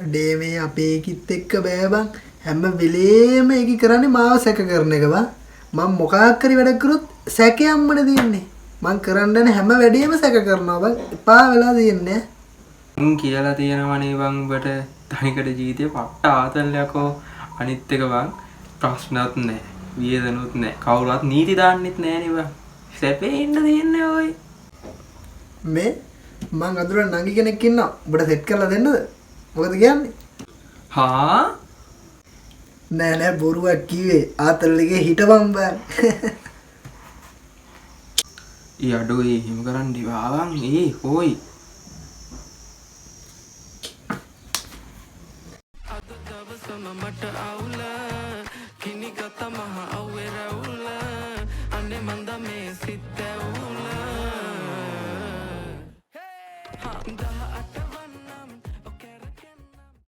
Day මේ අපේ කිත් එක්ක බෑ බං. හැම වෙලේම ඒක කරන්නේ මාව සැක කරන එක බං. මම මොකක් හරි වැඩක් කරොත් සැකයම්මනේ දෙන්නේ. මං කරන්න හැම වැඩේම සැක කරනවා බං. එපා වෙලා දෙන්නේ. උන් කියලා තියෙනවනේ බං ඔබට තනිකඩ ජීවිතේ පට්ට ආතල්යකෝ. අනිත් එක බං ප්‍රශ්නත් නැහැ. වියදනුත් නැහැ. කවුරුත් නීති දාන්නෙත් නැහැ නේ බං. සැපේ ඉන්න දෙන්නේ ඔය. මේ මං අඳුර නංගි කෙනෙක් ඉන්නවා. ඔබට සෙට් කරලා දෙන්නද? මොකද කියන්නේ? හා නෑ නෑ බොරුවක් කිව්වේ. ආතල්ලගේ හිටපම් බං. ඊ අඩෝ ඒ හිම කරන්න දිවාවන් ඒ හොයි මට අවුල කිනි ගත මහ අවුල අනේ මන්ද මේ සිත් ඇවුල